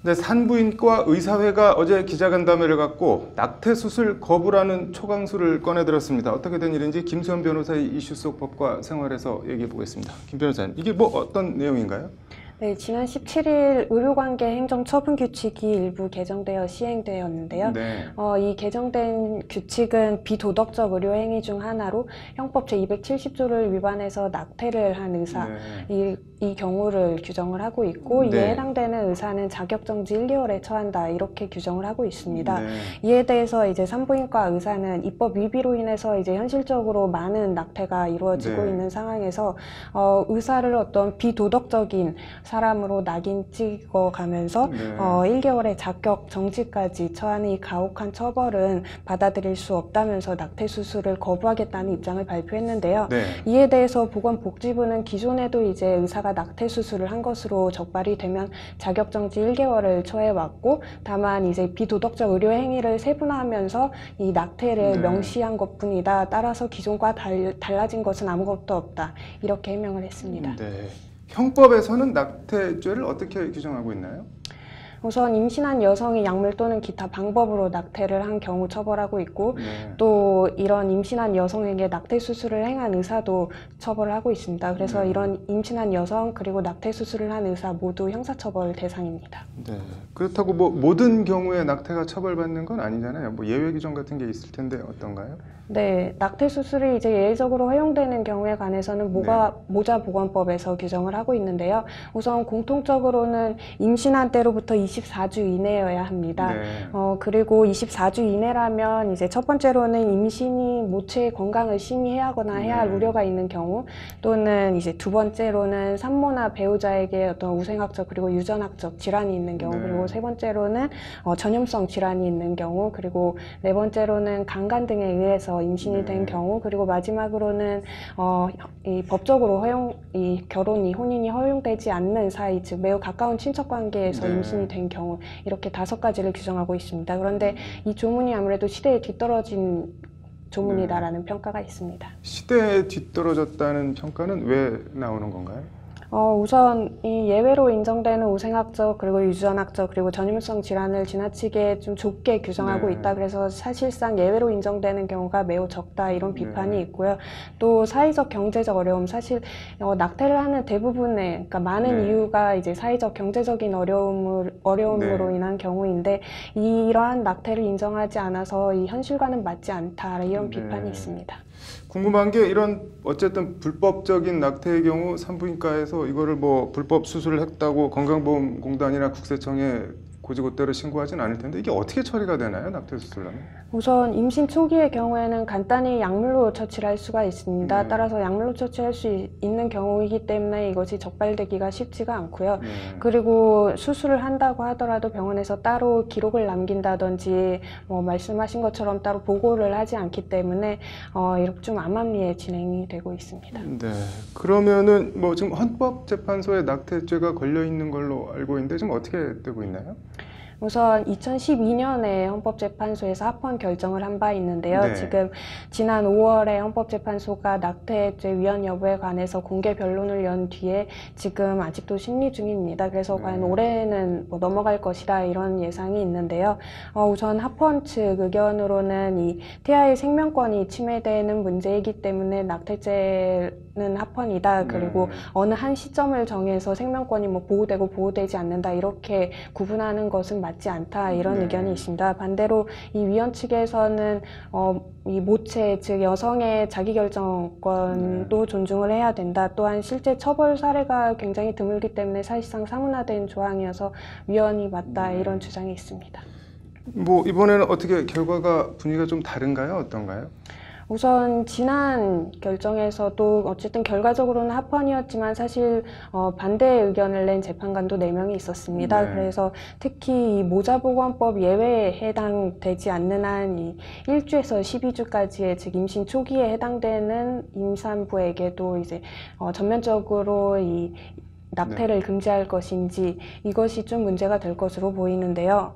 네, 산부인과 의사회가 어제 기자간담회를 갖고 낙태 수술 거부라는 초강수를 꺼내들었습니다. 어떻게 된 일인지 김수현 변호사의 이슈 속 법과 생활에서 얘기해 보겠습니다. 김 변호사님, 이게 뭐 어떤 내용인가요? 네, 지난 17일 의료관계 행정처분규칙이 일부 개정되어 시행되었는데요. 네. 이 개정된 규칙은 비도덕적 의료행위 중 하나로 형법 제270조를 위반해서 낙태를 한 의사, 네. 이 경우를 규정을 하고 있고 네. 이에 해당되는 의사는 자격정지 1개월에 처한다 이렇게 규정을 하고 있습니다. 네. 이에 대해서 이제 산부인과 의사는 입법 위비로 인해서 이제 현실적으로 많은 낙태가 이루어지고 네. 있는 상황에서 의사를 어떤 비도덕적인 사람으로 낙인 찍어가면서 네. 1개월의 자격 정지까지 처하는 이 가혹한 처벌은 받아들일 수 없다면서 낙태 수술을 거부하겠다는 입장을 발표했는데요. 네. 이에 대해서 보건복지부는 기존에도 이제 의사가 낙태 수술을 한 것으로 적발이 되면 자격 정지 1개월을 처해왔고, 다만 이제 비도덕적 의료 행위를 세분화하면서 이 낙태를 네. 명시한 것뿐이다. 따라서 기존과 달라진 것은 아무것도 없다. 이렇게 해명을 했습니다. 네. 형법에서는 낙태죄를 어떻게 규정하고 있나요? 우선 임신한 여성이 약물 또는 기타 방법으로 낙태를 한 경우 처벌하고 있고, 네. 또 이런 임신한 여성에게 낙태 수술을 행한 의사도 처벌을 하고 있습니다. 그래서 네. 이런 임신한 여성 그리고 낙태 수술을 한 의사 모두 형사처벌 대상입니다. 네. 그렇다고 뭐 모든 경우에 낙태가 처벌받는 건 아니잖아요. 뭐 예외 규정 같은 게 있을 텐데 어떤가요? 네, 낙태 수술이 이제 예외적으로 허용되는 경우에 관해서는 모자보건법에서 규정을 하고 있는데요. 우선 공통적으로는 임신한 때로부터 24주 이내여야 합니다. 네. 그리고 24주 이내라면 이제 첫 번째로는 임신이 모체의 건강을 심의해야거나 해야 할 네. 우려가 있는 경우, 또는 이제 두 번째로는 산모나 배우자에게 어떤 우생학적 그리고 유전학적 질환이 있는 경우, 네. 그리고 세 번째로는 전염성 질환이 있는 경우, 그리고 네 번째로는 강간 등에 의해서 임신이 네. 된 경우, 그리고 마지막으로는 이 법적으로 이 결혼이 혼인이 허용되지 않는 사이, 즉 매우 가까운 친척 관계에서 네. 임신이 된 경우, 이렇게 5가지를 규정하고 있습니다. 그런데 이 조문이 아무래도 시대에 뒤떨어진 조문이다라는 평가가 있습니다. 시대에 뒤떨어졌다는 평가는 왜 나오는 건가요? 우선 이 예외로 인정되는 우생학적 그리고 유전학적 그리고 전염성 질환을 지나치게 좀 좁게 규정하고 네. 있다. 그래서 사실상 예외로 인정되는 경우가 매우 적다, 이런 비판이 네. 있고요. 또 사회적 경제적 어려움, 사실 낙태를 하는 대부분의, 그러니까 많은 네. 이유가 이제 사회적 경제적인 어려움으로 네. 인한 경우인데, 이러한 낙태를 인정하지 않아서 이 현실과는 맞지 않다, 이런 네. 비판이 있습니다. 궁금한 게 이런 어쨌든 불법적인 낙태의 경우 산부인과에서 이거를 뭐 불법 수술을 했다고 건강보험공단이나 국세청에 고지고대로 신고하진 않을 텐데 이게 어떻게 처리가 되나요? 낙태 수술하면? 우선 임신 초기의 경우에는 간단히 약물로 처치를 할 수가 있습니다. 네. 따라서 약물로 처치할 수 있는 경우이기 때문에 이것이 적발되기가 쉽지가 않고요. 네. 그리고 수술을 한다고 하더라도 병원에서 따로 기록을 남긴다든지 말씀하신 것처럼 따로 보고를 하지 않기 때문에 이렇게 좀 암암리에 진행이 되고 있습니다. 네. 그러면은 뭐 지금 헌법재판소에 낙태죄가 걸려 있는 걸로 알고 있는데 지금 어떻게 되고 있나요? 우선 2012년에 헌법재판소에서 합헌 결정을 한 바 있는데요. 네. 지금 지난 5월에 헌법재판소가 낙태죄 위헌 여부에 관해서 공개 변론을 연 뒤에 지금 아직도 심리 중입니다. 그래서 네. 과연 올해는 넘어갈 것이다, 이런 예상이 있는데요. 우선 합헌 측 의견으로는 이 태아의 생명권이 침해되는 문제이기 때문에 낙태죄는 합헌이다. 그리고 네. 어느 한 시점을 정해서 생명권이 보호되고 보호되지 않는다, 이렇게 구분하는 것은 맞지 않다, 이런 네. 의견이 있습니다. 반대로 이 위원 측에서는 이 모체, 즉 여성의 자기결정권도 존중을 해야 된다. 또한 실제 처벌 사례가 굉장히 드물기 때문에 사실상 사문화된 조항이어서 위헌이 맞다, 이런 주장이 있습니다. 뭐 이번에는 어떻게 결과가 분위기가 좀 다른가요? 어떤가요? 우선 지난 결정에서도 어쨌든 결과적으로는 합헌이었지만 사실 반대 의견을 낸 재판관도 4명이 있었습니다. 네. 그래서 특히 이 모자보건법 예외에 해당되지 않는 한 이 1주에서 12주까지의, 즉 임신 초기에 해당되는 임산부에게도 이제 전면적으로 이 낙태를 금지할 것인지 이것이 좀 문제가 될 것으로 보이는데요.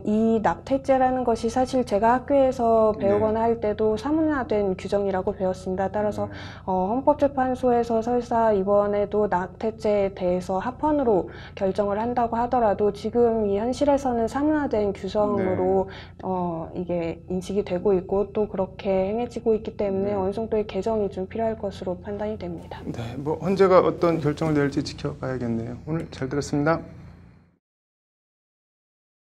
이 낙태죄라는 것이 사실 제가 학교에서 배우거나 할 때도 사문화된 규정이라고 배웠습니다. 따라서 헌법재판소에서 설사 이번에도 낙태죄에 대해서 합헌으로 결정을 한다고 하더라도 지금 이 현실에서는 사문화된 규정으로 이게 인식이 되고 있고 또 그렇게 행해지고 있기 때문에 어느 정도의 개정이 좀 필요할 것으로 판단이 됩니다. 네, 뭐 헌재가 어떤 결정을 낼지 지켜봐야겠네요. 오늘 잘 들었습니다.